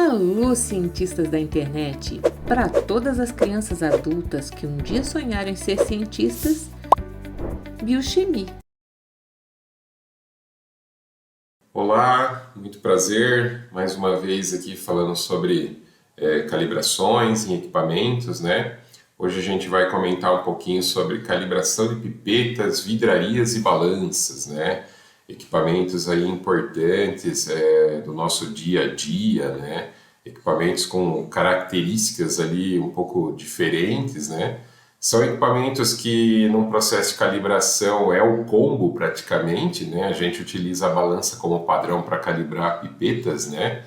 Alô, cientistas da internet! Para todas as crianças adultas que um dia sonharam em ser cientistas, Biochimie. Olá, muito prazer, mais uma vez aqui falando sobre calibrações em equipamentos, né? Hoje a gente vai comentar um pouquinho sobre calibração de pipetas, vidrarias e balanças, né? Equipamentos aí importantes do nosso dia a dia, né? Equipamentos com características ali um pouco diferentes, né? São equipamentos que, num processo de calibração, é o combo praticamente, né? A gente utiliza a balança como padrão para calibrar pipetas, né?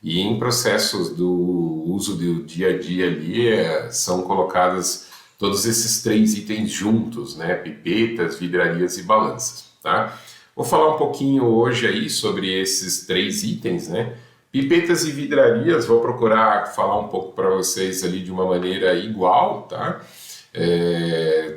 E em processos do uso do dia a dia ali, são colocados todos esses três itens juntos, né? Pipetas, vidrarias e balanças, tá? Vou falar um pouquinho hoje aí sobre esses três itens, né? Pipetas e vidrarias, vou procurar falar um pouco para vocês ali de uma maneira igual, tá?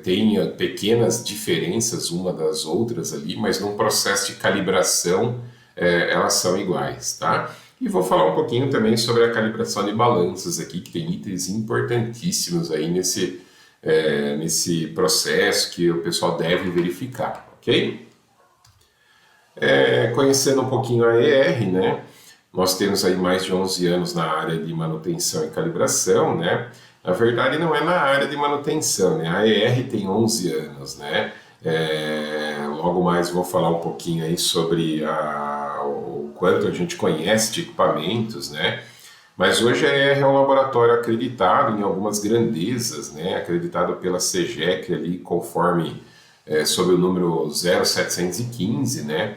Tem pequenas diferenças uma das outras ali, mas num processo de calibração elas são iguais, tá? E vou falar um pouquinho também sobre a calibração de balanças aqui, que tem itens importantíssimos aí nesse processo que o pessoal deve verificar, ok? Conhecendo um pouquinho a ER, né? Nós temos aí mais de 11 anos na área de manutenção e calibração, né? Na verdade, não é na área de manutenção, né? A ER tem 11 anos, né? Logo mais vou falar um pouquinho aí sobre o quanto a gente conhece de equipamentos, né? Mas hoje a ER é um laboratório acreditado em algumas grandezas, né? Acreditado pela CEGEC ali, conforme sob o número 0715, né?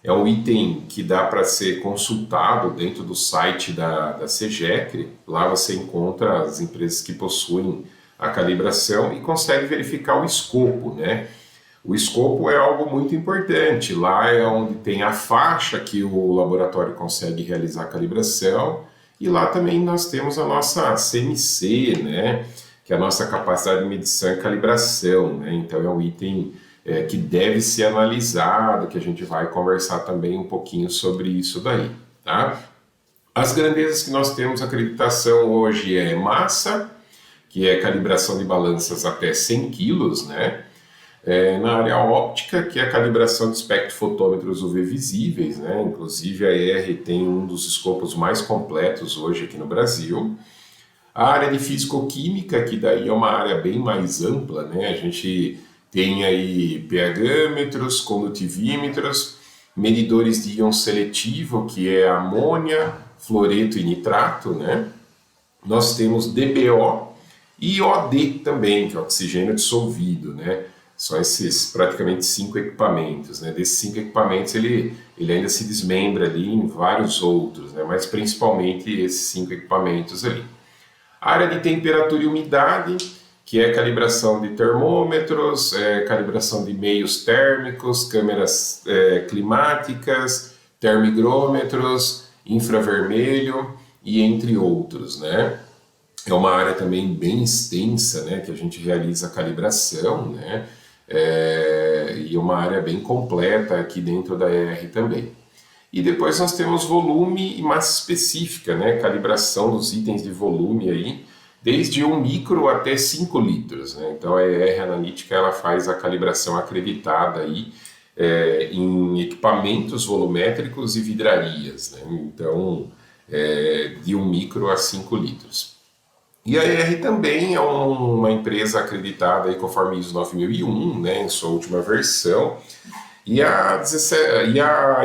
É um item que dá para ser consultado dentro do site da CEGEC. Lá você encontra as empresas que possuem a calibração e consegue verificar o escopo, né? O escopo é algo muito importante. Lá é onde tem a faixa que o laboratório consegue realizar a calibração. E lá também nós temos a nossa CMC, né? Que é a nossa capacidade de medição e calibração, né? Então é um item que deve ser analisado, que a gente vai conversar também um pouquinho sobre isso daí, tá? As grandezas que nós temos acreditação hoje é massa, que é calibração de balanças até 100 kg, né? Na área óptica, que é a calibração de espectrofotômetros UV visíveis, né? Inclusive a ER tem um dos escopos mais completos hoje aqui no Brasil. A área de físico-química, que daí é uma área bem mais ampla, né? A gente tem aí pHmetros, condutivímetros, medidores de íon seletivo, que é amônia, fluoreto e nitrato, né? Nós temos DBO e OD também, que é oxigênio dissolvido, né? São esses praticamente 5 equipamentos, né? Desses 5 equipamentos ele ainda se desmembra ali em vários outros, né? Mas principalmente esses 5 equipamentos ali. A área de temperatura e umidade, que é calibração de termômetros, calibração de meios térmicos, câmeras climáticas, termigrômetros, infravermelho e entre outros, né? É uma área também bem extensa, né, que a gente realiza a calibração, né? E uma área bem completa aqui dentro da ER também. E depois nós temos volume e massa específica, né? Calibração dos itens de volume aí, desde 1 micro até 5 litros, né? Então a ER Analítica ela faz a calibração acreditada aí, em equipamentos volumétricos e vidrarias, né? Então de 1 micro a 5 litros. E a ER também é uma empresa acreditada aí conforme ISO 9001, né, em sua última versão. E a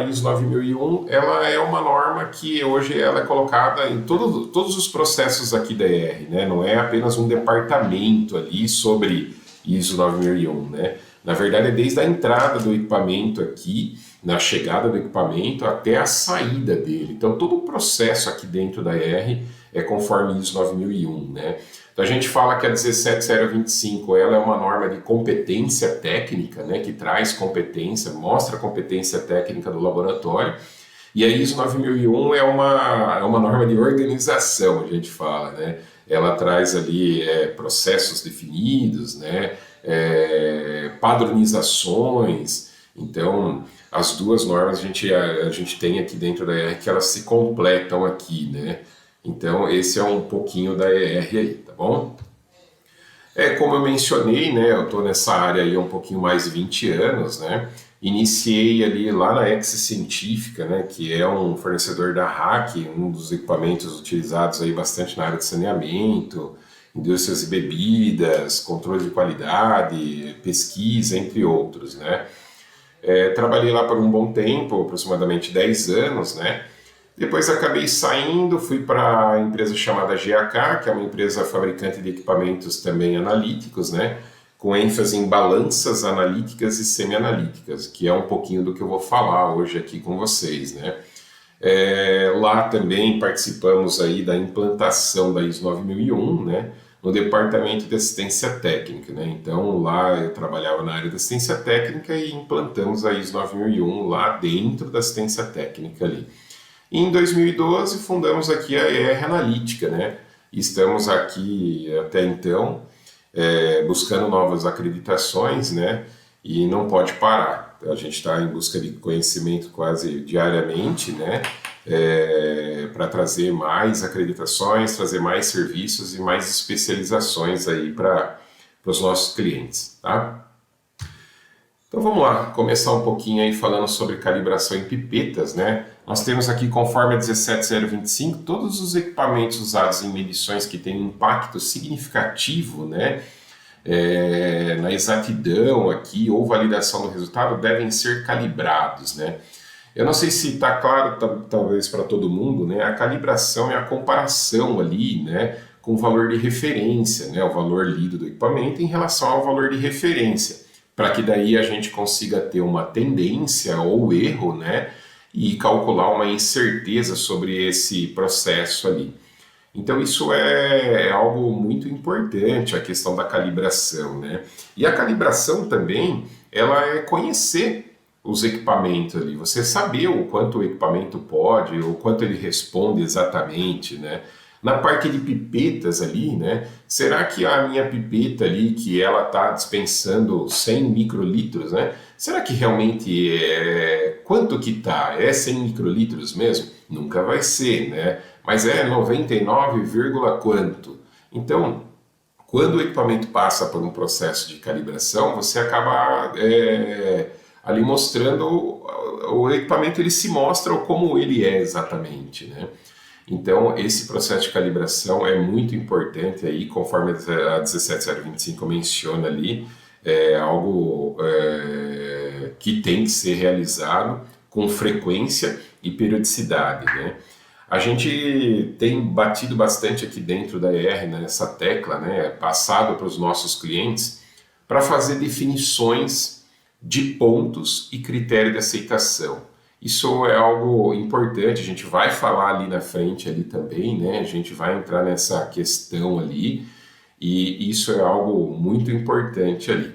ISO 9001 ela é uma norma que hoje ela é colocada em todos os processos aqui da ER, né? Não é apenas um departamento ali sobre ISO 9001, né? Na verdade é desde a entrada do equipamento aqui, na chegada do equipamento até a saída dele. Então todo o processo aqui dentro da ER é conforme ISO 9001, né? Então a gente fala que a 17025 ela é uma norma de competência técnica, né, que traz competência, mostra a competência técnica do laboratório, e a ISO 9001 é uma norma de organização, a gente fala, né? Ela traz ali processos definidos, né, padronizações. Então as duas normas a gente tem aqui dentro da ER que elas se completam aqui, né? Então esse é um pouquinho da ER aí, tá bom? Como eu mencionei, né, eu estou nessa área aí há um pouquinho mais de 20 anos, né? Iniciei ali lá na Ex Científica, né, que é um fornecedor da RAC, um dos equipamentos utilizados aí bastante na área de saneamento, indústrias de bebidas, controle de qualidade, pesquisa, entre outros, né? Trabalhei lá por um bom tempo, aproximadamente 10 anos, né? Depois acabei saindo, fui para a empresa chamada GAK, que é uma empresa fabricante de equipamentos também analíticos, né? Com ênfase em balanças analíticas e semi-analíticas, que é um pouquinho do que eu vou falar hoje aqui com vocês, né? Lá também participamos aí da implantação da ISO 9001, né? No departamento de assistência técnica, né? Então lá eu trabalhava na área de assistência técnica e implantamos a ISO 9001 lá dentro da assistência técnica ali. E em 2012 fundamos aqui a ER Analítica, né? Estamos aqui até então buscando novas acreditações, né? E não pode parar. A gente está em busca de conhecimento quase diariamente, né? Para trazer mais acreditações, trazer mais serviços e mais especializações aí para os nossos clientes, tá? Então vamos lá, começar um pouquinho aí falando sobre calibração em pipetas, né? Nós temos aqui, conforme a 17025, todos os equipamentos usados em medições que têm um impacto significativo, né? Na exatidão aqui ou validação do resultado devem ser calibrados, né? Eu não sei se está claro, talvez para todo mundo, né? A calibração é a comparação ali, né? Com o valor de referência, né? O valor lido do equipamento em relação ao valor de referência, para que daí a gente consiga ter uma tendência ou erro, né? E calcular uma incerteza sobre esse processo ali. Então isso é algo muito importante, a questão da calibração, né? E a calibração também, ela é conhecer os equipamentos ali, você saber o quanto o equipamento pode, o quanto ele responde exatamente, né? Na parte de pipetas ali, né? Será que a minha pipeta ali, que ela está dispensando 100 microlitros, né? Será que realmente quanto que tá? É 100 microlitros mesmo? Nunca vai ser, né? Mas é 99, quanto? Então, quando o equipamento passa por um processo de calibração, você acaba ali mostrando, o equipamento ele se mostra como ele é exatamente, né? Então, esse processo de calibração é muito importante aí, conforme a 17025 menciona ali, é algo que tem que ser realizado com frequência e periodicidade, né? A gente tem batido bastante aqui dentro da ER nessa tecla, né, passado para os nossos clientes, para fazer definições de pontos e critério de aceitação. Isso é algo importante, a gente vai falar ali na frente ali também, né? A gente vai entrar nessa questão ali e isso é algo muito importante ali.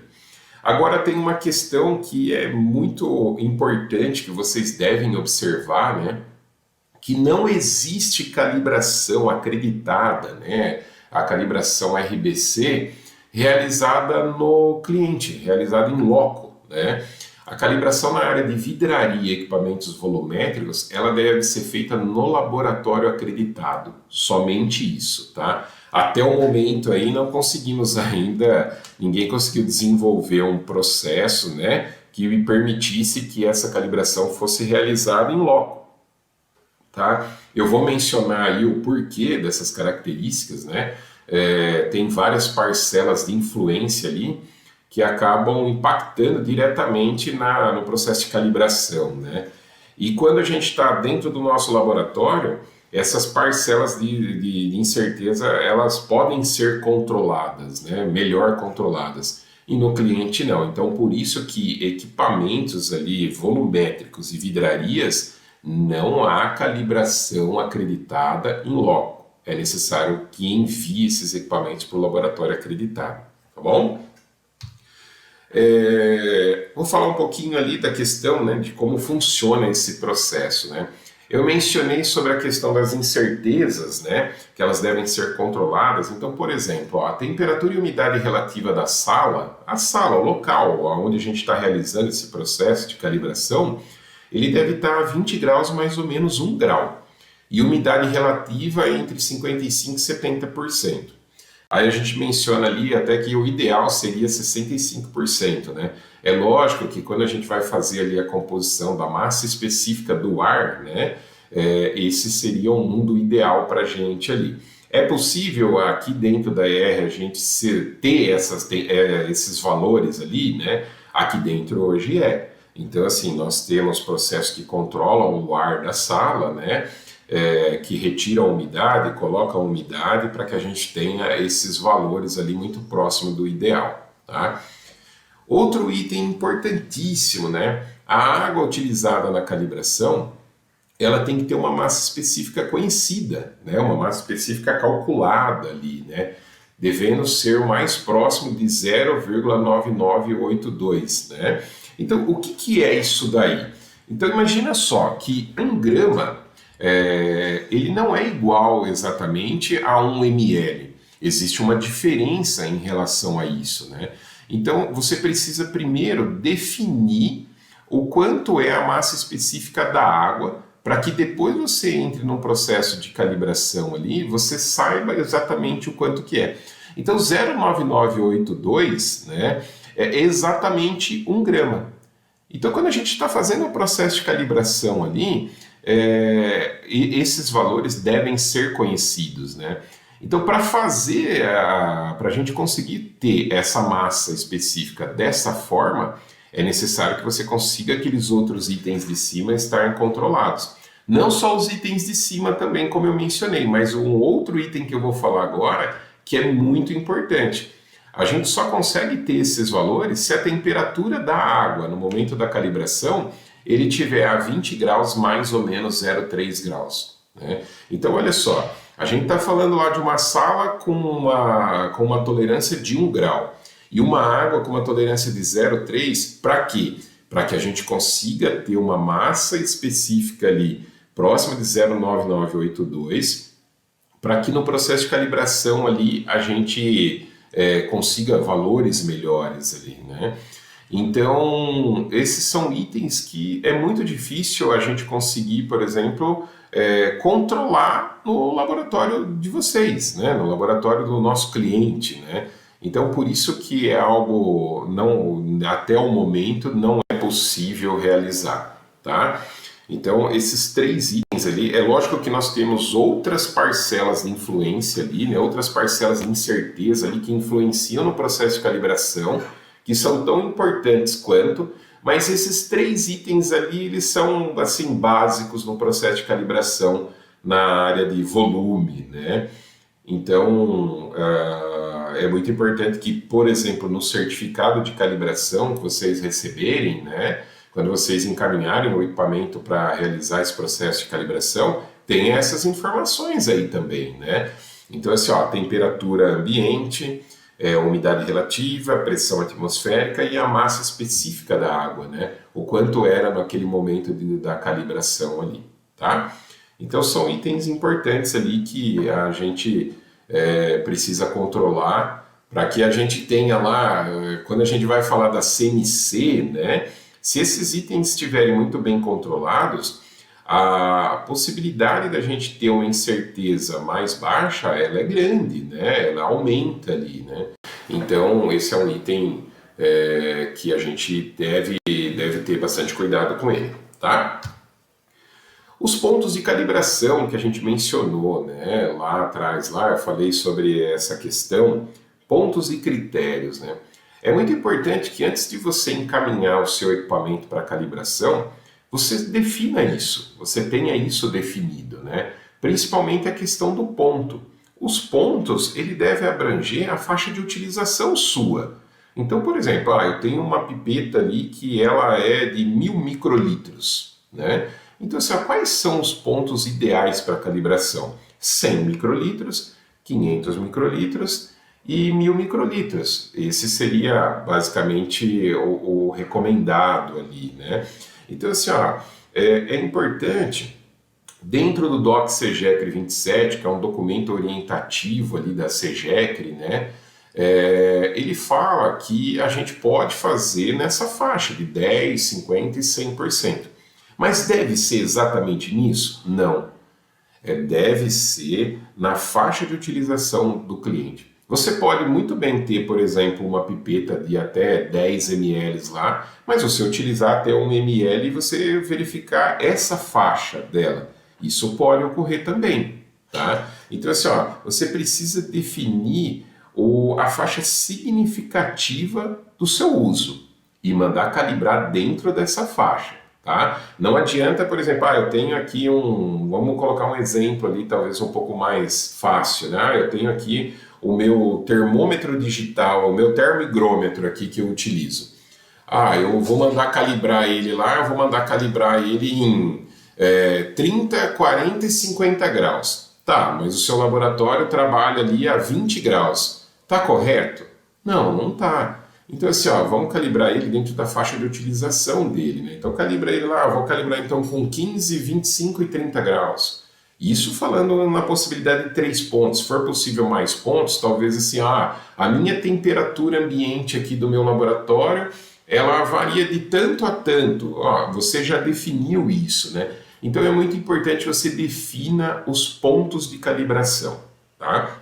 Agora tem uma questão que é muito importante que vocês devem observar, né? Que não existe calibração acreditada, né? A calibração RBC realizada no cliente, realizada em loco, né? A calibração na área de vidraria e equipamentos volumétricos, ela deve ser feita no laboratório acreditado, somente isso, tá? Até o momento aí não conseguimos ainda, ninguém conseguiu desenvolver um processo, né, que me permitisse que essa calibração fosse realizada em loco, tá? Eu vou mencionar aí o porquê dessas características, né? Tem várias parcelas de influência ali, que acabam impactando diretamente no processo de calibração, né? E quando a gente está dentro do nosso laboratório, essas parcelas de incerteza, elas podem ser controladas, né? Melhor controladas, e no cliente não. Então, por isso que equipamentos ali volumétricos e vidrarias, não há calibração acreditada em loco. É necessário que envie esses equipamentos para o laboratório acreditado, tá bom? Vou falar um pouquinho ali da questão, né, de como funciona esse processo, né? Eu mencionei sobre a questão das incertezas, né, que elas devem ser controladas. Então, por exemplo, ó, a temperatura e umidade relativa da sala, o local onde a gente está realizando esse processo de calibração, ele deve estar a 20 graus mais ou menos 1 grau. E umidade relativa é entre 55% e 70%. Aí a gente menciona ali até que o ideal seria 65%, né? É lógico que quando a gente vai fazer ali a composição da massa específica do ar, né? Esse seria o mundo ideal para a gente ali. É possível aqui dentro da ER a gente ter esses valores ali, né? Aqui dentro hoje é. Então, assim, nós temos processos que controlam o ar da sala, né? Que retira a umidade, coloca a umidade para que a gente tenha esses valores ali muito próximo do ideal, tá? Outro item importantíssimo, né? A água utilizada na calibração, ela tem que ter uma massa específica conhecida, né? Uma massa específica calculada ali, né? Devendo ser o mais próximo de 0,9982, né? Então, o que é isso daí? Então, imagina só que 1 grama ele não é igual exatamente a 1 ml. Existe uma diferença em relação a isso, né? Então, você precisa primeiro definir o quanto é a massa específica da água, para que depois você entre num processo de calibração ali, você saiba exatamente o quanto que é. Então, 0,9982, né, é exatamente 1 grama. Então, quando a gente está fazendo o processo de calibração ali, esses valores devem ser conhecidos, né? Então, para a gente conseguir ter essa massa específica dessa forma, é necessário que você consiga aqueles outros itens de cima estarem controlados. Não só os itens de cima também, como eu mencionei, mas um outro item que eu vou falar agora, que é muito importante. A gente só consegue ter esses valores se a temperatura da água no momento da calibração ele tiver a 20 graus mais ou menos 0,3 graus. Né? Então, olha só, a gente está falando lá de uma sala com uma tolerância de 1 grau e uma água com uma tolerância de 0,3, para quê? Para que a gente consiga ter uma massa específica ali próxima de 0,9982, para que no processo de calibração ali a gente consiga valores melhores ali, né? Então, esses são itens que é muito difícil a gente conseguir, por exemplo, controlar no laboratório de vocês, né? No laboratório do nosso cliente, né? Então, por isso que é algo, até o momento, não é possível realizar, tá? Então, esses 3 itens ali, é lógico que nós temos outras parcelas de influência ali, né? Outras parcelas de incerteza ali que influenciam no processo de calibração, que são tão importantes quanto, mas esses 3 itens ali, eles são, assim, básicos no processo de calibração na área de volume, né? Então, é muito importante que, por exemplo, no certificado de calibração que vocês receberem, né, quando vocês encaminharem o equipamento para realizar esse processo de calibração, tem essas informações aí também, né? Então, assim, ó, temperatura ambiente, umidade relativa, pressão atmosférica e a massa específica da água, né? O quanto era naquele momento da calibração ali, tá? Então são itens importantes ali que a gente precisa controlar para que a gente tenha lá, quando a gente vai falar da CMC, né? Se esses itens estiverem muito bem controlados, a possibilidade da gente ter uma incerteza mais baixa, ela é grande, né? Ela aumenta ali, né? Então, esse é um item que a gente deve ter bastante cuidado com ele, tá? Os pontos de calibração que a gente mencionou, né? Lá atrás, eu falei sobre essa questão, pontos e critérios, né? É muito importante que antes de você encaminhar o seu equipamento para calibração, você defina isso, você tenha isso definido, né? Principalmente a questão do ponto. Os pontos, ele deve abranger a faixa de utilização sua. Então, por exemplo, eu tenho uma pipeta ali que ela é de 1000 microlitros, né? Então, assim, quais são os pontos ideais para calibração? 100 microlitros, 500 microlitros e 1000 microlitros. Esse seria basicamente o recomendado ali, né? Então, assim, é importante Dentro do DOC CEGECRE 27, que é um documento orientativo ali da CEGECRE, né, ele fala que a gente pode fazer nessa faixa de 10%, 50% e 100%. Mas deve ser exatamente nisso? Não. Deve ser na faixa de utilização do cliente. Você pode muito bem ter, por exemplo, uma pipeta de até 10 ml lá, mas você utilizar até 1 ml e você verificar essa faixa dela. Isso pode ocorrer também, tá? Então, assim, ó, você precisa definir a faixa significativa do seu uso e mandar calibrar dentro dessa faixa, tá? Não adianta, por exemplo, eu tenho aqui vamos colocar um exemplo ali, talvez um pouco mais fácil, né? Eu tenho aqui o meu termômetro digital, o meu termohigrômetro aqui que eu utilizo. Eu vou mandar calibrar ele lá, eu vou mandar calibrar ele em 30, 40 e 50 graus. Tá, mas o seu laboratório trabalha ali a 20 graus. Tá correto? Não, não tá. Então assim, vamos calibrar ele dentro da faixa de utilização dele, né? Então calibra ele lá, vou calibrar então com 15, 25 e 30 graus. Isso falando na possibilidade de 3 pontos. Se for possível mais pontos, talvez assim, a minha temperatura ambiente aqui do meu laboratório, ela varia de tanto a tanto. Você já definiu isso, né? Então é muito importante você defina os pontos de calibração, tá?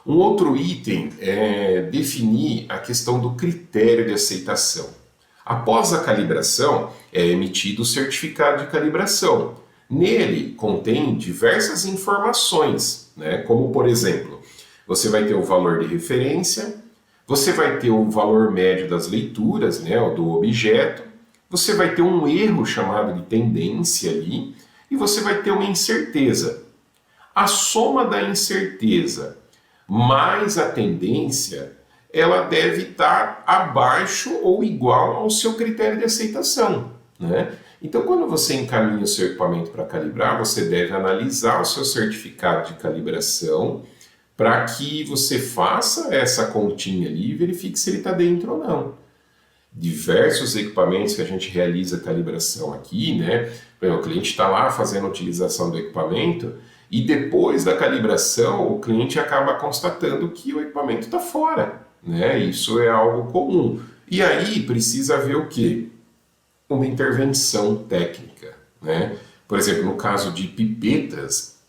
Um outro item é definir a questão do critério de aceitação. Após a calibração, é emitido o certificado de calibração. Nele contém diversas informações, né? Como por exemplo, você vai ter o valor de referência, você vai ter o valor médio das leituras, né, do objeto, você vai ter um erro chamado de tendência ali, e você vai ter uma incerteza. A soma da incerteza mais a tendência, ela deve estar abaixo ou igual ao seu critério de aceitação, né? Então, quando você encaminha o seu equipamento para calibrar, você deve analisar o seu certificado de calibração para que você faça essa continha ali e verifique se ele está dentro ou não. Diversos equipamentos que a gente realiza calibração aqui, né? O cliente está lá fazendo a utilização do equipamento e depois da calibração o cliente acaba constatando que o equipamento está fora, né? Isso é algo comum. E aí precisa haver o quê? Uma intervenção técnica, né? Por exemplo, no caso de pipetas,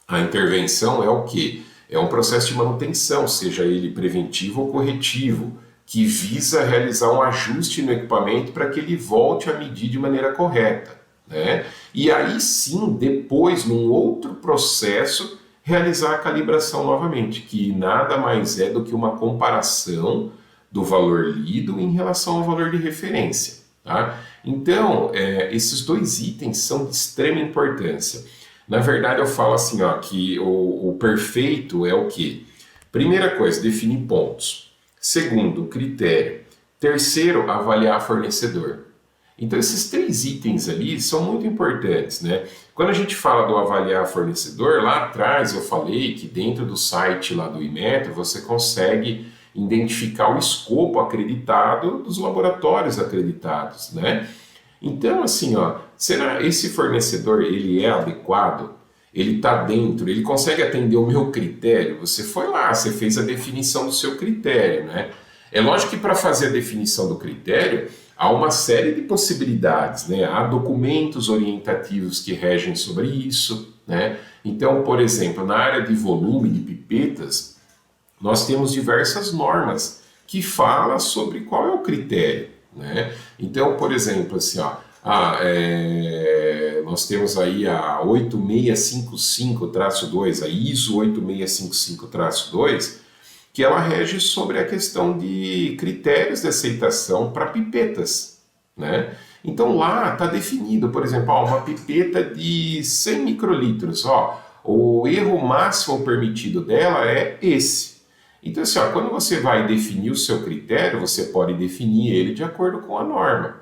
a intervenção é o quê? É um processo de manutenção, seja ele preventivo ou corretivo, que visa realizar um ajuste no equipamento para que ele volte a medir de maneira correta, né? E aí sim, depois, num outro processo, realizar a calibração novamente, que nada mais é do que uma comparação do valor lido em relação ao valor de referência, tá? Então, esses dois itens são de extrema importância. Na verdade, eu falo assim, que o perfeito é o quê? Primeira coisa, definir pontos. Segundo, critério. Terceiro, avaliar fornecedor. Então, esses 3 itens ali são muito importantes, né? Quando a gente fala do avaliar fornecedor, lá atrás eu falei que dentro do site lá do Inmetro você consegue identificar o escopo acreditado dos laboratórios acreditados, né? Então, assim, será esse fornecedor, ele é adequado? Ele está dentro, ele consegue atender o meu critério? Você foi lá, você fez a definição do seu critério, né? É lógico que para fazer a definição do critério, há uma série de possibilidades, né? Há documentos orientativos que regem sobre isso, né? Então, por exemplo, na área de volume de pipetas, nós temos diversas normas que falam sobre qual é o critério, né? Então, por exemplo, assim, nós temos aí a 8655-2, a ISO 8655-2, que ela rege sobre a questão de critérios de aceitação para pipetas, né? Então lá está definido, por exemplo, uma pipeta de 100 microlitros, o erro máximo permitido dela é esse. Então, assim, quando você vai definir o seu critério, você pode definir ele de acordo com a norma.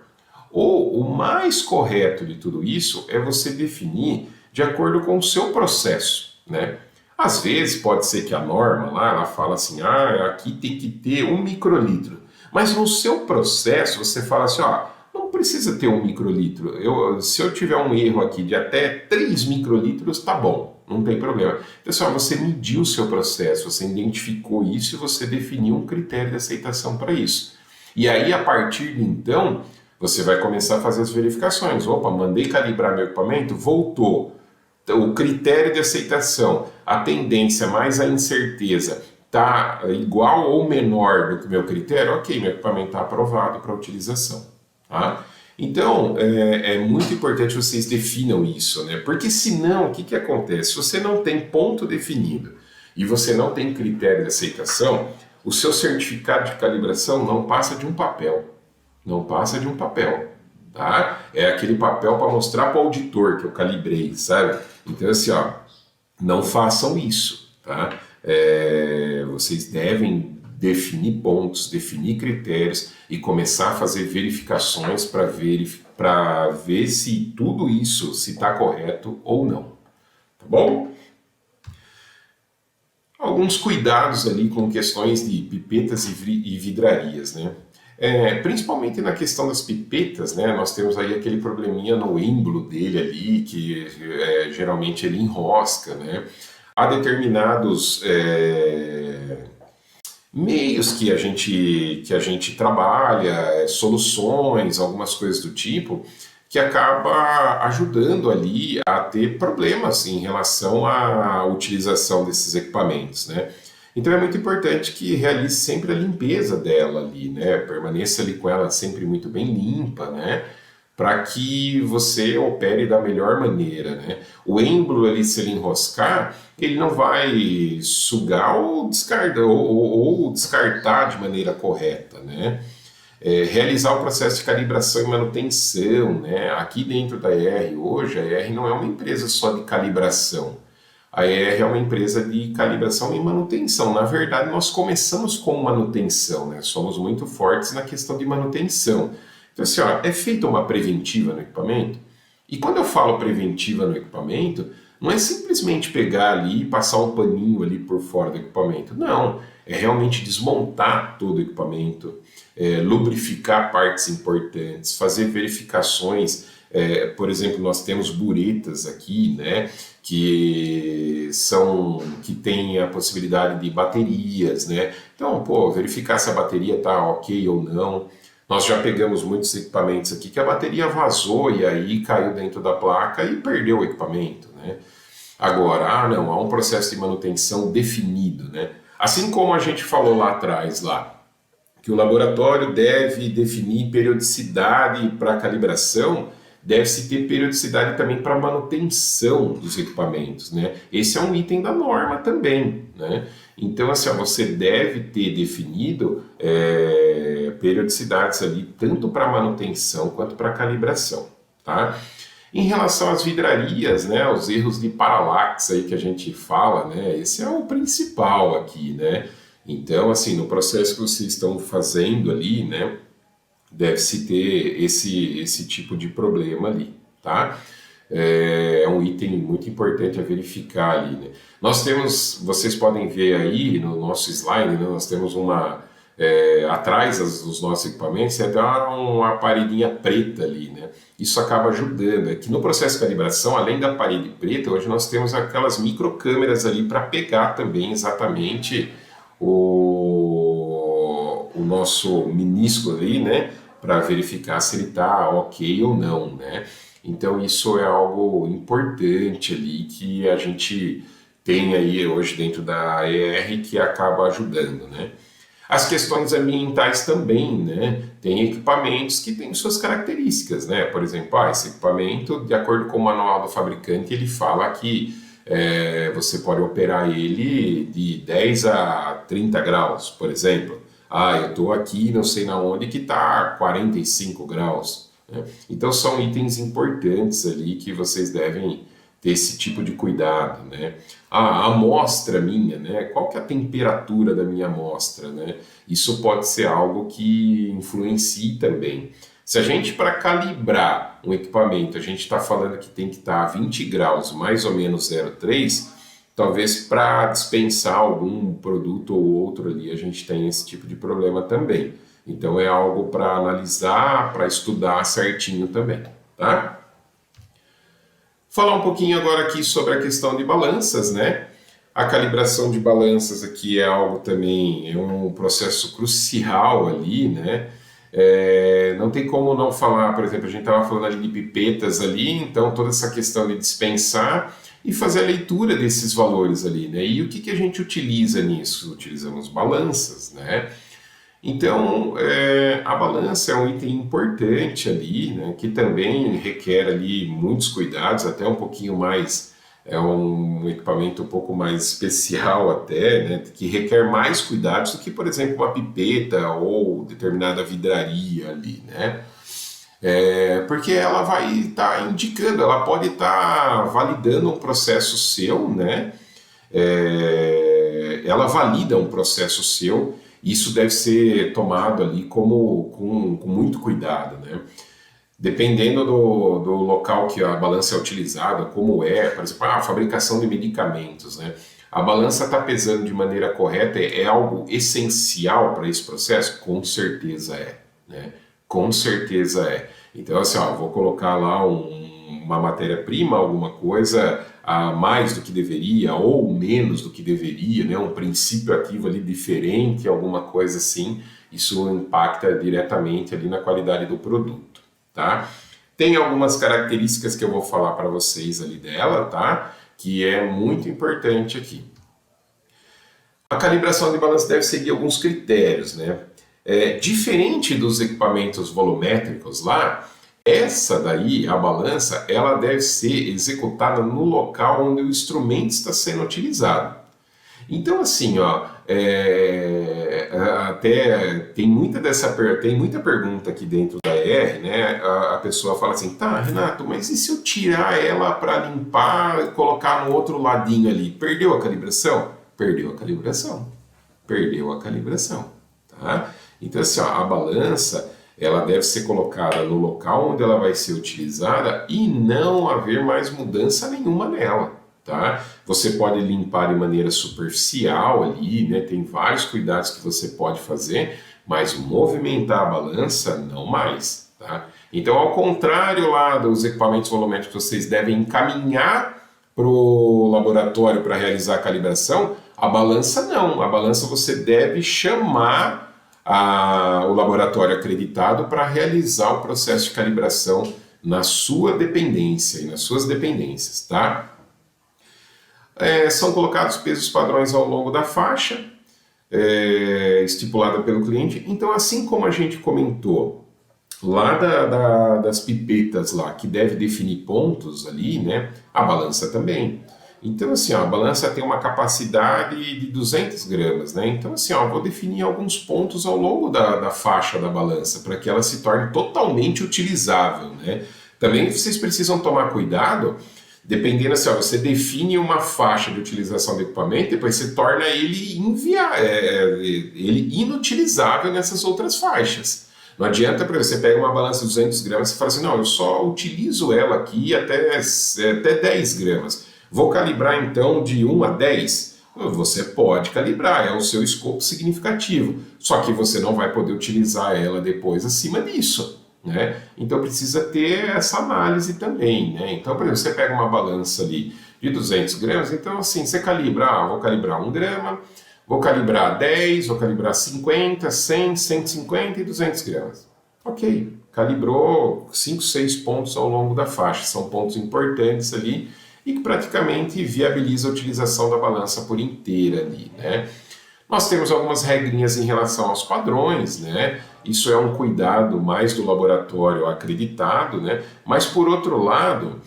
Ou o mais correto de tudo isso é você definir de acordo com o seu processo, né? Às vezes pode ser que a norma lá, ela fala assim, aqui tem que ter 1 microlitro. Mas no seu processo você fala assim, não precisa ter 1 microlitro. Se eu tiver um erro aqui de até 3 microlitros, tá bom, não tem problema. Pessoal, você mediu o seu processo, você identificou isso e você definiu um critério de aceitação para isso. E aí, a partir de então, você vai começar a fazer as verificações. Opa, mandei calibrar meu equipamento, voltou. O critério de aceitação, a tendência mais a incerteza, está igual ou menor do que o meu critério, ok, meu equipamento está aprovado para utilização. Tá? Então, é muito importante vocês definam isso, né? Porque senão, o que acontece? Se você não tem ponto definido e você não tem critério de aceitação, o seu certificado de calibração não passa de um papel. Não passa de um papel. Tá? É aquele papel para mostrar para o auditor que eu calibrei, sabe? Então, assim, ó, não façam isso, tá? Vocês devem definir pontos, definir critérios e começar a fazer verificações para ver se tudo isso está correto ou não, tá bom? Alguns cuidados ali com questões de pipetas e vidrarias, né? Principalmente na questão das pipetas, né, nós temos aí aquele probleminha no êmbolo dele ali, que geralmente ele enrosca, né? Há determinados meios que a gente trabalha, soluções, algumas coisas do tipo, que acaba ajudando ali a ter problemas em relação à utilização desses equipamentos, né? Então é muito importante que realize sempre a limpeza dela ali, né? Permaneça ali com ela sempre muito bem limpa, né? Para que você opere da melhor maneira, né? O êmbolo ali, se ele enroscar, ele não vai sugar ou descartar de maneira correta, né? Realizar o processo de calibração e manutenção, né? Aqui dentro da ER hoje, a ER não é uma empresa só de calibração. A ER é uma empresa de calibração e manutenção. Na verdade, nós começamos com manutenção, né? Somos muito fortes na questão de manutenção. Então, assim, ó, é feita uma preventiva no equipamento. E quando eu falo preventiva no equipamento, não é simplesmente pegar ali e passar um paninho ali por fora do equipamento. Não, é realmente desmontar todo o equipamento, lubrificar partes importantes, fazer verificações. Por exemplo, nós temos buretas aqui, né, que têm a possibilidade de baterias, né? Então, verificar se a bateria está ok ou não. Nós já pegamos muitos equipamentos aqui que a bateria vazou e aí caiu dentro da placa e perdeu o equipamento, né? Agora, não, há um processo de manutenção definido, né? Assim como a gente falou lá atrás, que o laboratório deve definir periodicidade para calibração, deve-se ter periodicidade também para manutenção dos equipamentos, né? Esse é um item da norma também, né? Então, assim, você deve ter definido periodicidades ali, tanto para manutenção quanto para calibração, tá? Em relação às vidrarias, né, os erros de paralaxe aí que a gente fala, né, esse é o principal aqui, né? Então, assim, no processo que vocês estão fazendo ali, né, deve-se ter esse tipo de problema ali, tá? É um item muito importante a verificar ali, né? Nós temos, vocês podem ver aí no nosso slide, né, nós temos atrás dos nossos equipamentos, tem até uma paredinha preta ali, né? Isso acaba ajudando. É que no processo de calibração, além da parede preta, hoje nós temos aquelas microcâmeras ali para pegar também exatamente o nosso menisco ali, né? Para verificar se ele está ok ou não, né? Então isso é algo importante ali que a gente tem aí hoje dentro da ER que acaba ajudando, né? As questões ambientais também, né? Tem equipamentos que têm suas características, né? Por exemplo, esse equipamento, de acordo com o manual do fabricante, ele fala que você pode operar ele de 10 a 30 graus, por exemplo. Eu estou aqui, não sei na onde, que está 45 graus. Né? Então são itens importantes ali que vocês devem ter esse tipo de cuidado, né? A amostra minha, né? Qual que é a temperatura da minha amostra, né? Isso pode ser algo que influencie também. Se a gente, para calibrar um equipamento, a gente está falando que tem que estar a 20 graus, mais ou menos 0,3, talvez para dispensar algum produto ou outro ali, a gente tem esse tipo de problema também. Então é algo para analisar, para estudar certinho também, tá? Falar um pouquinho agora aqui sobre a questão de balanças, né? A calibração de balanças aqui é algo também, é um processo crucial ali, né? Não tem como não falar, por exemplo, a gente estava falando ali de pipetas ali, então toda essa questão de dispensar e fazer a leitura desses valores ali, né? E o que a gente utiliza nisso? Utilizamos balanças, né? Então, a balança é um item importante ali, né? Que também requer ali muitos cuidados, até um pouquinho mais, é um equipamento um pouco mais especial até, né? Que requer mais cuidados do que, por exemplo, uma pipeta ou determinada vidraria ali, né? Porque ela vai estar indicando, ela pode estar validando um processo seu, né? Ela valida um processo seu, e isso deve ser tomado ali com muito cuidado, né? Dependendo do local que a balança é utilizada, como por exemplo, a fabricação de medicamentos, né? A balança está pesando de maneira correta, é algo essencial para esse processo? Com certeza né? Com certeza é. Então, assim, vou colocar lá uma matéria-prima, alguma coisa a mais do que deveria ou menos do que deveria, né? Um princípio ativo ali diferente, alguma coisa assim, isso impacta diretamente ali na qualidade do produto, tá? Tem algumas características que eu vou falar para vocês ali dela, tá? Que é muito importante aqui. A calibração de balança deve seguir alguns critérios, né? Diferente dos equipamentos volumétricos lá, essa daí, a balança, ela deve ser executada no local onde o instrumento está sendo utilizado. Então, assim, até tem muita pergunta aqui dentro da ER, né? A pessoa fala assim, tá, Renato, mas e se eu tirar ela para limpar e colocar no outro ladinho ali? Perdeu a calibração? Perdeu a calibração. Perdeu a calibração, tá? Então, assim, a balança, ela deve ser colocada no local onde ela vai ser utilizada e não haver mais mudança nenhuma nela, tá? Você pode limpar de maneira superficial ali, né? Tem vários cuidados que você pode fazer, mas movimentar a balança, não mais, tá? Então, ao contrário lá dos equipamentos volumétricos, vocês devem encaminhar para o laboratório para realizar a calibração, a balança não. A balança você deve chamar o laboratório acreditado para realizar o processo de calibração na sua dependência e nas suas dependências, tá? São colocados pesos padrões ao longo da faixa, estipulada pelo cliente. Então, assim como a gente comentou lá das pipetas lá, que deve definir pontos ali, né? A balança também. Então, assim, a balança tem uma capacidade de 200 gramas, né? Então, assim, vou definir alguns pontos ao longo da faixa da balança para que ela se torne totalmente utilizável, né? Também vocês precisam tomar cuidado, dependendo, assim, você define uma faixa de utilização do equipamento, depois você torna ele inutilizável nessas outras faixas. Não adianta, por exemplo, você pega uma balança de 200 gramas e fala assim, não, eu só utilizo ela aqui até 10 gramas. Vou calibrar então de 1 a 10? Você pode calibrar, é o seu escopo significativo, só que você não vai poder utilizar ela depois acima disso, né? Então precisa ter essa análise também, né? Então, por exemplo, você pega uma balança ali de 200 gramas, então assim, você calibra, vou calibrar 1 grama, vou calibrar 10, vou calibrar 50, 100, 150 e 200 gramas. Ok, calibrou 5, 6 pontos ao longo da faixa, são pontos importantes ali, e que praticamente viabiliza a utilização da balança por inteira ali, né? Nós temos algumas regrinhas em relação aos padrões, né? Isso é um cuidado mais do laboratório acreditado, né? Mas por outro lado,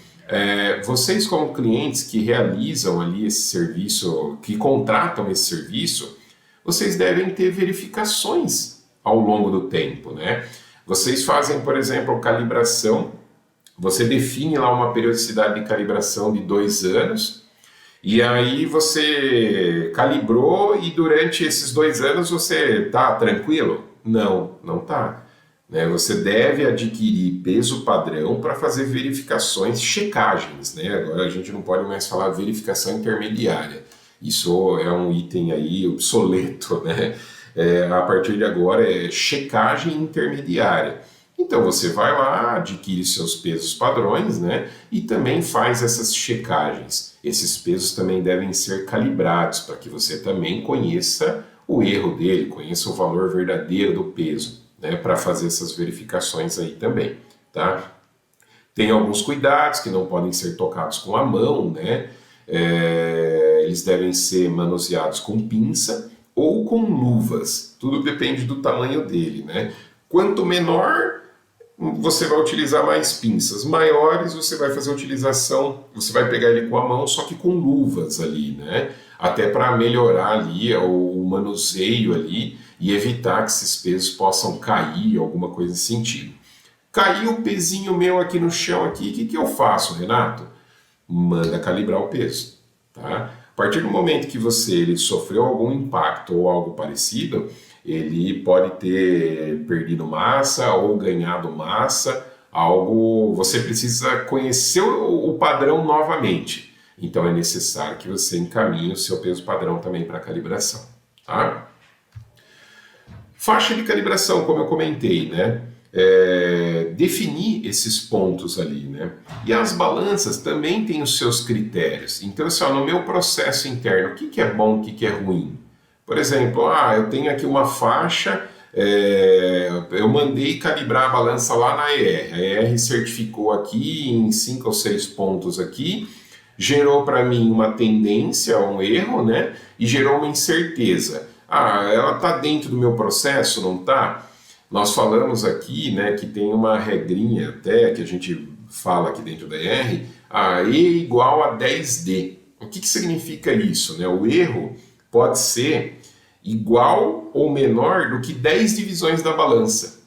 vocês como clientes que realizam ali esse serviço, que contratam esse serviço, vocês devem ter verificações ao longo do tempo, né? Vocês fazem, por exemplo, calibração. Você define lá uma periodicidade de calibração de 2 anos e aí você calibrou e durante esses 2 anos você está tranquilo? Não, não está. Né? Você deve adquirir peso padrão para fazer verificações, checagens. Né? Agora a gente não pode mais falar verificação intermediária. Isso é um item aí obsoleto, né? a partir de agora é checagem intermediária. Então você vai lá, adquire seus pesos padrões, né? E também faz essas checagens. Esses pesos também devem ser calibrados para que você também conheça o erro dele, conheça o valor verdadeiro do peso, né? Para fazer essas verificações aí também, tá? Tem alguns cuidados que não podem ser tocados com a mão, né? Eles devem ser manuseados com pinça ou com luvas. Tudo depende do tamanho dele, né? Quanto menor, você vai utilizar mais pinças. Maiores, você vai fazer a utilização, você vai pegar ele com a mão, só que com luvas ali, né? Até para melhorar ali o manuseio ali e evitar que esses pesos possam cair, alguma coisa nesse sentido. Caiu o pezinho meu aqui no chão aqui, o que eu faço, Renato? Manda calibrar o peso, tá? A partir do momento que ele sofreu algum impacto ou algo parecido, ele pode ter perdido massa ou ganhado massa, você precisa conhecer o padrão novamente. Então é necessário que você encaminhe o seu peso padrão também para calibração, tá? Faixa de calibração, como eu comentei, né? Definir esses pontos ali, né? E as balanças também têm os seus critérios. Então, assim, no meu processo interno, o que é bom, o que é ruim? Por exemplo, eu tenho aqui uma faixa, eu mandei calibrar a balança lá na ER. A ER certificou aqui em 5 ou 6 pontos aqui, gerou para mim uma tendência, um erro, né? E gerou uma incerteza. Ela está dentro do meu processo, não está? Nós falamos aqui, né, que tem uma regrinha até que a gente fala aqui dentro da ER, E igual a 10D. O que significa isso, né? O erro pode ser igual ou menor do que 10 divisões da balança.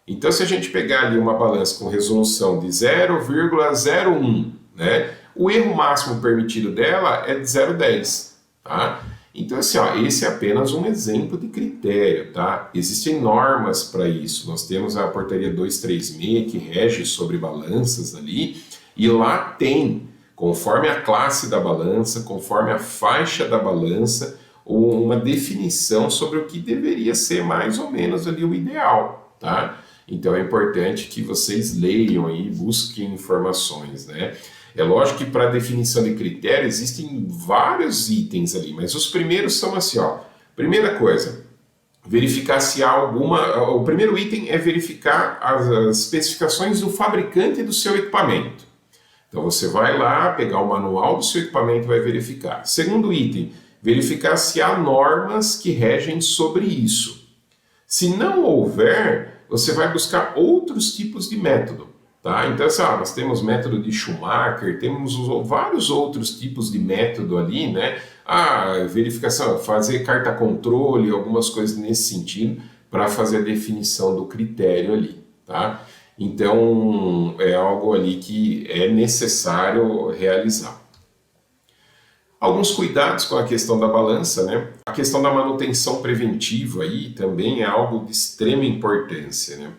Então, se a gente pegar ali uma balança com resolução de 0,01, né, o erro máximo permitido dela é de 0,10, tá? Então, assim, esse é apenas um exemplo de critério, tá? Existem normas para isso. Nós temos a portaria 236 que rege sobre balanças ali, e lá tem, conforme a classe da balança, conforme a faixa da balança, uma definição sobre o que deveria ser mais ou menos ali o ideal, tá? Então é importante que vocês leiam aí, busquem informações, né? É lógico que para definição de critério existem vários itens ali, mas os primeiros são assim, Primeira coisa, verificar se há alguma... O primeiro item é verificar as especificações do fabricante do seu equipamento. Então você vai lá, pegar o manual do seu equipamento e vai verificar. Segundo item, verificar se há normas que regem sobre isso. Se não houver, você vai buscar outros tipos de método. Tá? Então, assim, nós temos método de Schumacher, temos vários outros tipos de método ali, né? Verificação, fazer carta controle, algumas coisas nesse sentido, para fazer a definição do critério ali, tá? Então, é algo ali que é necessário realizar. Alguns cuidados com a questão da balança, né? A questão da manutenção preventiva aí também é algo de extrema importância, né?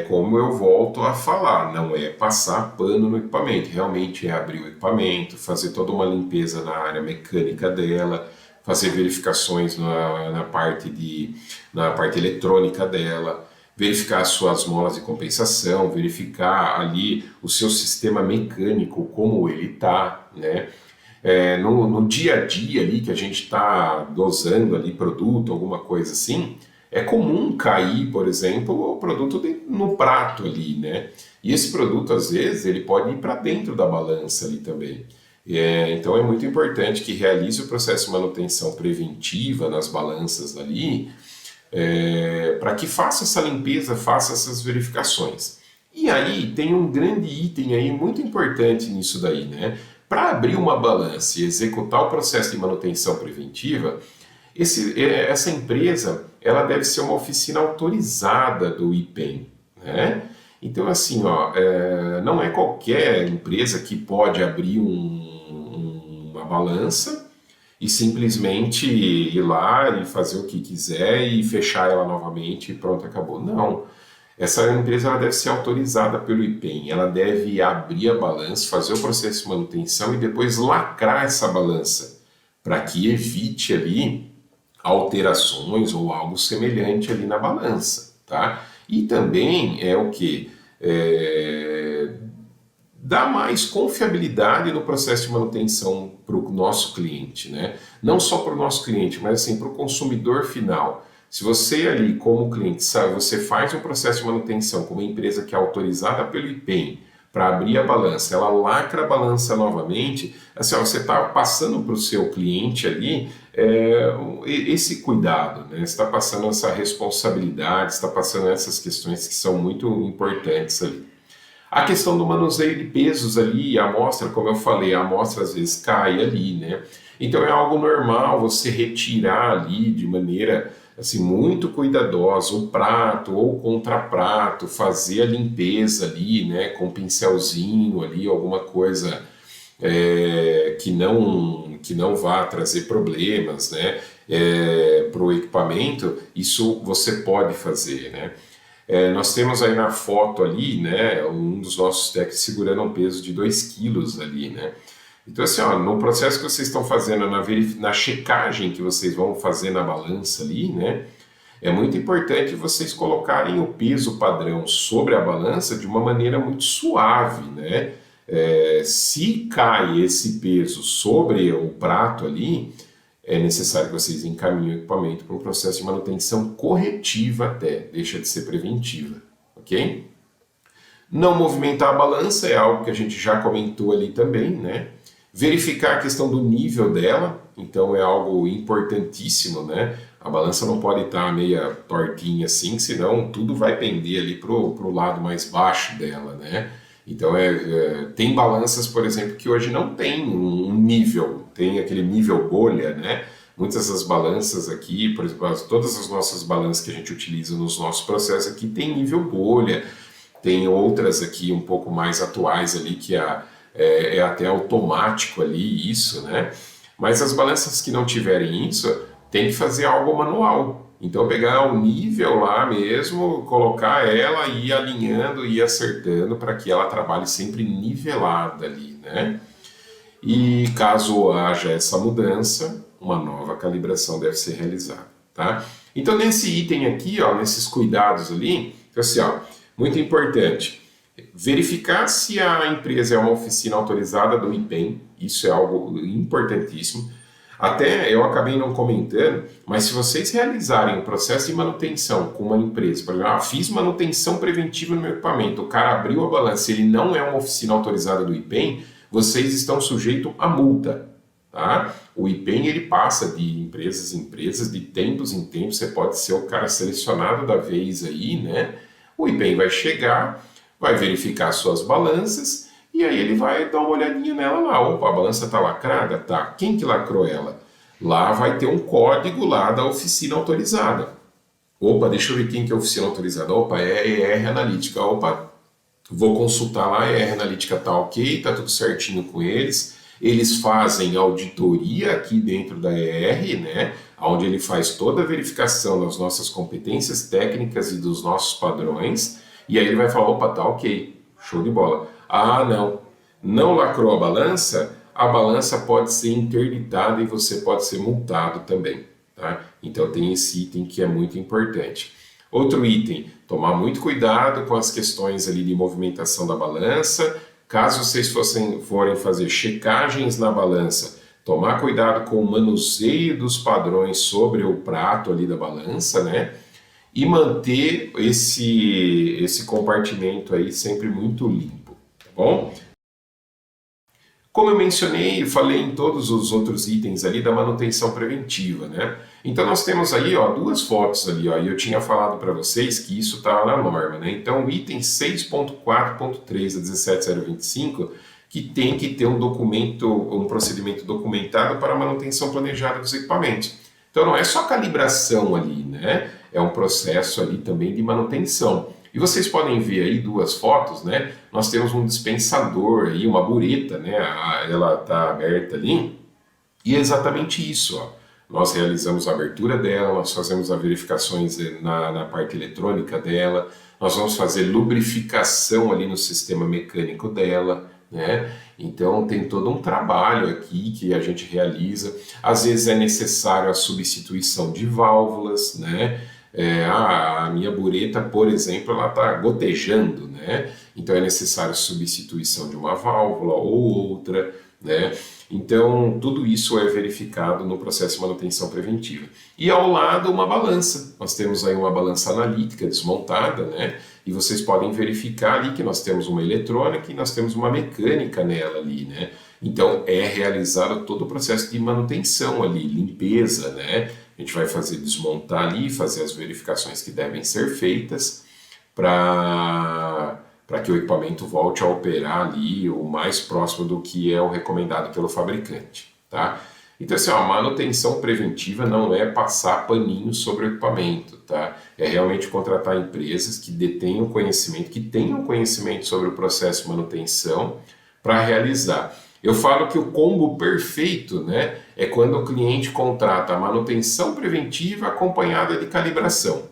Como eu volto a falar, não é passar pano no equipamento, realmente é abrir o equipamento, fazer toda uma limpeza na área mecânica dela, fazer verificações na parte eletrônica dela, verificar as suas molas de compensação, verificar ali o seu sistema mecânico, como ele está, né? No dia a dia ali que a gente está dosando ali produto, alguma coisa assim, é comum cair, por exemplo, o produto no prato ali, né? E esse produto, às vezes, ele pode ir para dentro da balança ali também. Então é muito importante que realize o processo de manutenção preventiva nas balanças ali, para que faça essa limpeza, faça essas verificações. E aí tem um grande item aí muito importante nisso daí, né? Para abrir uma balança e executar o processo de manutenção preventiva, essa empresa ela deve ser uma oficina autorizada do IPEM, né? Então, assim, não é qualquer empresa que pode abrir uma balança e simplesmente ir lá e fazer o que quiser e fechar ela novamente e pronto, acabou. Não. Essa empresa ela deve ser autorizada pelo IPEM, ela deve abrir a balança, fazer o processo de manutenção e depois lacrar essa balança, para que evite ali alterações ou algo semelhante ali na balança, tá? E também é o que? Dá mais confiabilidade no processo de manutenção para o nosso cliente, né? Não só para o nosso cliente, mas assim, para o consumidor final. Se você ali, como cliente, sabe, você faz um processo de manutenção com uma empresa que é autorizada pelo IPEM para abrir a balança, ela lacra a balança novamente, assim, ó, você está passando para o seu cliente ali esse cuidado, né? Você está passando essa responsabilidade, está passando essas questões que são muito importantes ali. A questão do manuseio de pesos ali, a amostra, como eu falei, a amostra às vezes cai ali, né? Então é algo normal você retirar ali de maneira assim, muito cuidadosa o prato ou o contraprato, fazer a limpeza ali, né, com um pincelzinho ali, alguma coisa que não vá trazer problemas, né, para o equipamento, isso você pode fazer, né. Nós temos aí na foto ali, né, um dos nossos técnicos segurando um peso de 2 quilos ali, né. Então assim, ó, no processo que vocês estão fazendo, na checagem que vocês vão fazer na balança ali, né, é muito importante vocês colocarem o peso padrão sobre a balança de uma maneira muito suave, né. Se cai esse peso sobre o prato ali, é necessário que vocês encaminhem o equipamento para um processo de manutenção corretiva até, deixa de ser preventiva, ok? Não movimentar a balança é algo que a gente já comentou ali também, né? Verificar a questão do nível dela, então é algo importantíssimo, né? A balança não pode estar meia tortinha assim, senão tudo vai pender ali pro lado mais baixo dela, né? Então tem balanças, por exemplo, que hoje não tem um nível, tem aquele nível bolha, né? Muitas das balanças aqui, por exemplo, todas as nossas balanças que a gente utiliza nos nossos processos aqui tem nível bolha, tem outras aqui um pouco mais atuais ali que é até automático ali isso, né? Mas as balanças que não tiverem isso, tem que fazer algo manual. Então pegar o nível lá mesmo, colocar ela e ir alinhando e acertando para que ela trabalhe sempre nivelada ali, né? E caso haja essa mudança, uma nova calibração deve ser realizada, tá? Então nesse item aqui, ó, nesses cuidados ali, assim, ó, muito importante, verificar se a empresa é uma oficina autorizada do IPEM, isso é algo importantíssimo. Até eu acabei não comentando, mas se vocês realizarem o processo de manutenção com uma empresa, por exemplo, fiz manutenção preventiva no meu equipamento, o cara abriu a balança, ele não é uma oficina autorizada do IPEM, vocês estão sujeitos a multa, tá? O IPEM ele passa de empresas em empresas, de tempos em tempos, você pode ser o cara selecionado da vez aí, né? O IPEM vai chegar, vai verificar suas balanças, e aí ele vai dar uma olhadinha nela lá. Opa, a balança está lacrada? Tá. Quem que lacrou ela? Lá vai ter um código lá da oficina autorizada. Opa, deixa eu ver quem que é a oficina autorizada. Opa, é a ER Analítica. Opa, vou consultar lá, a ER Analítica tá ok, tá tudo certinho com eles. Eles fazem auditoria aqui dentro da ER, né? Onde ele faz toda a verificação das nossas competências técnicas e dos nossos padrões. E aí ele vai falar, opa, tá ok, show de bola. Ah, não lacrou a balança pode ser interditada e você pode ser multado também, tá? Então tem esse item que é muito importante. Outro item, tomar muito cuidado com as questões ali de movimentação da balança. Caso vocês forem fazer checagens na balança, tomar cuidado com o manuseio dos padrões sobre o prato ali da balança, né? E manter esse compartimento aí sempre muito limpo. Bom, como eu mencionei, falei em todos os outros itens ali da manutenção preventiva, né? Então nós temos aí, ó, duas fotos ali, ó, e eu tinha falado para vocês que isso está na norma, né? Então o item 6.4.3 da 17025, que tem que ter um procedimento documentado para a manutenção planejada dos equipamentos. Então não é só calibração ali, né? É um processo ali também de manutenção. E vocês podem ver aí duas fotos, né? Nós temos um dispensador aí, uma bureta, né? Ela está aberta ali. E é exatamente isso, ó. Nós realizamos a abertura dela, nós fazemos as verificações na parte eletrônica dela, nós vamos fazer lubrificação ali no sistema mecânico dela, né? Então tem todo um trabalho aqui que a gente realiza. Às vezes é necessário a substituição de válvulas, né? A minha bureta, por exemplo, ela está gotejando, né? Então é necessário substituição de uma válvula ou outra, né? Então tudo isso é verificado no processo de manutenção preventiva. E ao lado uma balança. Nós temos aí uma balança analítica desmontada, né? E vocês podem verificar ali que nós temos uma eletrônica e nós temos uma mecânica nela ali, né? Então é realizado todo o processo de manutenção ali, limpeza, né? A gente vai desmontar ali, fazer as verificações que devem ser feitas para que o equipamento volte a operar ali o mais próximo do que é o recomendado pelo fabricante, tá? Então, assim, a manutenção preventiva não é passar paninho sobre o equipamento, tá? É realmente contratar empresas que detenham conhecimento, que tenham conhecimento sobre o processo de manutenção para realizar. Eu falo que o combo perfeito, né, é quando o cliente contrata a manutenção preventiva acompanhada de calibração.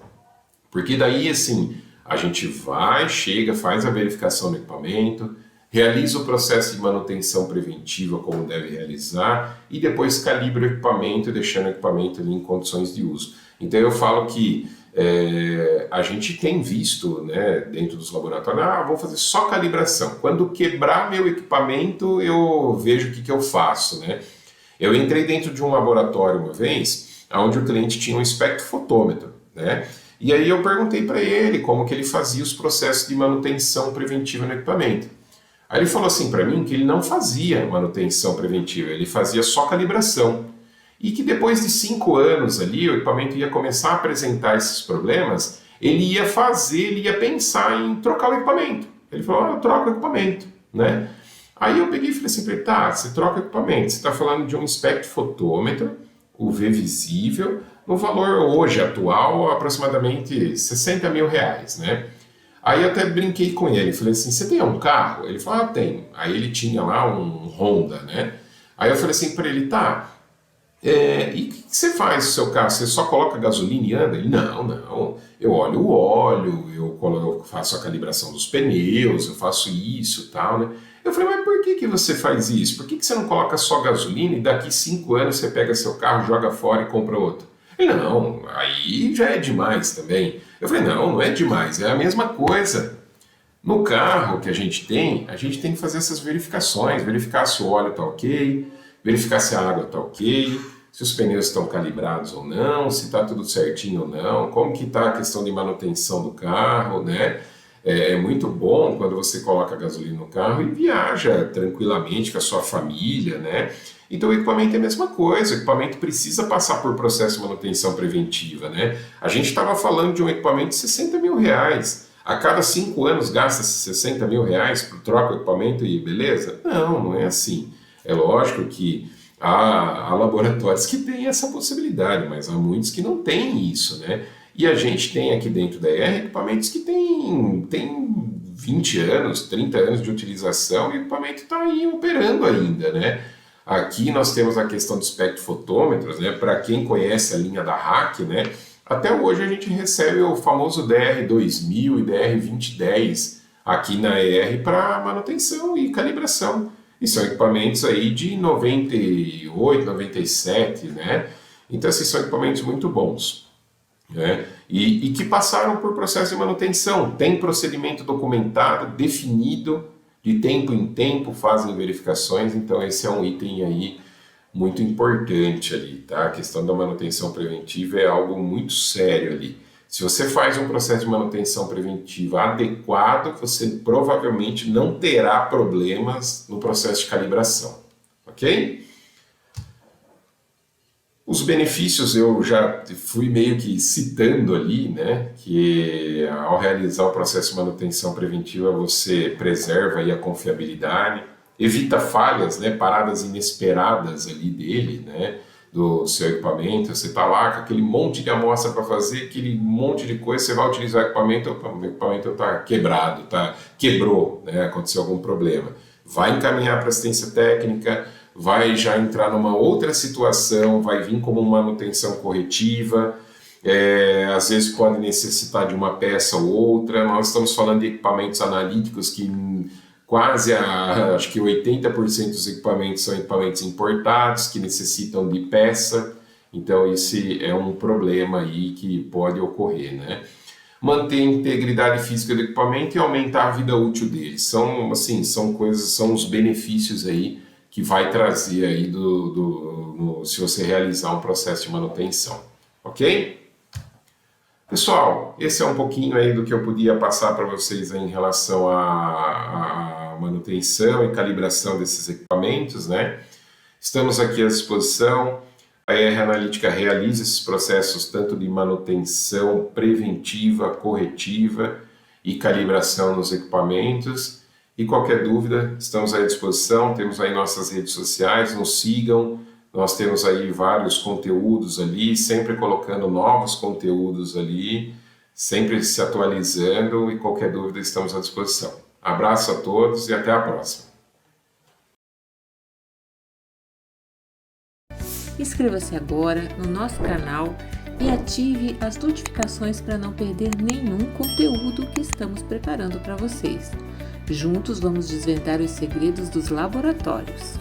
Porque daí, assim, a gente vai, chega, faz a verificação do equipamento, realiza o processo de manutenção preventiva como deve realizar e depois calibra o equipamento, deixando o equipamento ali em condições de uso. Então eu falo que a gente tem visto, né, dentro dos laboratórios, vou fazer só calibração. Quando quebrar meu equipamento, eu vejo o que eu faço, né? Eu entrei dentro de um laboratório uma vez, onde o cliente tinha um espectrofotômetro, né? E aí eu perguntei para ele como que ele fazia os processos de manutenção preventiva no equipamento. Aí ele falou assim para mim que ele não fazia manutenção preventiva, ele fazia só calibração. E que depois de 5 anos ali, o equipamento ia começar a apresentar esses problemas, ele ia pensar em trocar o equipamento. Ele falou, eu troco o equipamento, né? Aí eu peguei e falei assim para ele, tá, você troca o equipamento, você está falando de um espectrofotômetro, UV visível, no valor hoje atual, aproximadamente 60 mil reais, né? Aí eu até brinquei com ele, falei assim, você tem um carro? Ele falou, tenho. Aí ele tinha lá um Honda, né? Aí eu falei assim para ele, tá, e o que você faz no seu carro? Você só coloca gasolina e anda? Ele, não, eu olho o óleo, eu faço a calibração dos pneus, eu faço isso e tal, né? Eu falei, mas por que você faz isso? Por que você não coloca só gasolina e daqui 5 anos você pega seu carro, joga fora e compra outro? Ele, não, aí já é demais também. Eu falei, não é demais, é a mesma coisa. No carro que a gente tem que fazer essas verificações, verificar se o óleo está ok, verificar se a água está ok, se os pneus estão calibrados ou não, se está tudo certinho ou não, como que está a questão de manutenção do carro, né? É muito bom quando você coloca gasolina no carro e viaja tranquilamente com a sua família, né? Então o equipamento é a mesma coisa, o equipamento precisa passar por processo de manutenção preventiva, né? A gente estava falando de um equipamento de 60 mil reais. A cada 5 anos gasta-se 60 mil reais por troca o equipamento e beleza? Não é assim. É lógico que há laboratórios que têm essa possibilidade, mas há muitos que não têm isso, né? E a gente tem aqui dentro da ER equipamentos que têm 20 anos, 30 anos de utilização e o equipamento está aí operando ainda, né? Aqui nós temos a questão dos espectrofotômetros, né? Para quem conhece a linha da RAC, né? Até hoje a gente recebe o famoso DR2000 e DR2010 aqui na ER para manutenção e calibração. E são equipamentos aí de 98, 97, né? Então, esses são equipamentos muito bons, né? E que passaram por processo de manutenção. Tem procedimento documentado, definido, de tempo em tempo fazem verificações, então esse é um item aí muito importante ali, tá? A questão da manutenção preventiva é algo muito sério ali. Se você faz um processo de manutenção preventiva adequado, você provavelmente não terá problemas no processo de calibração, ok? Os benefícios eu já fui meio que citando ali, né, que ao realizar o processo de manutenção preventiva você preserva aí a confiabilidade, evita falhas, né, paradas inesperadas ali dele, né, do seu equipamento. Você está lá com aquele monte de amostra para fazer, aquele monte de coisa, você vai utilizar o equipamento está quebrado, quebrou, né, aconteceu algum problema. Vai encaminhar para assistência técnica, vai já entrar numa outra situação, vai vir como manutenção corretiva, às vezes pode necessitar de uma peça ou outra. Nós estamos falando de equipamentos analíticos que acho que 80% dos equipamentos são equipamentos importados, que necessitam de peça, então esse é um problema aí que pode ocorrer, né? Manter a integridade física do equipamento e aumentar a vida útil dele. São os benefícios aí que vai trazer aí se você realizar um processo de manutenção, ok? Pessoal, esse é um pouquinho aí do que eu podia passar para vocês aí em relação à manutenção e calibração desses equipamentos, né? Estamos aqui à disposição. A ER Analítica realiza esses processos tanto de manutenção preventiva, corretiva e calibração nos equipamentos. E qualquer dúvida, estamos à disposição. Temos aí nossas redes sociais, nos sigam. Nós temos aí vários conteúdos ali, sempre colocando novos conteúdos ali, sempre se atualizando, e qualquer dúvida estamos à disposição. Abraço a todos e até a próxima. Inscreva-se agora no nosso canal e ative as notificações para não perder nenhum conteúdo que estamos preparando para vocês. Juntos vamos desvendar os segredos dos laboratórios.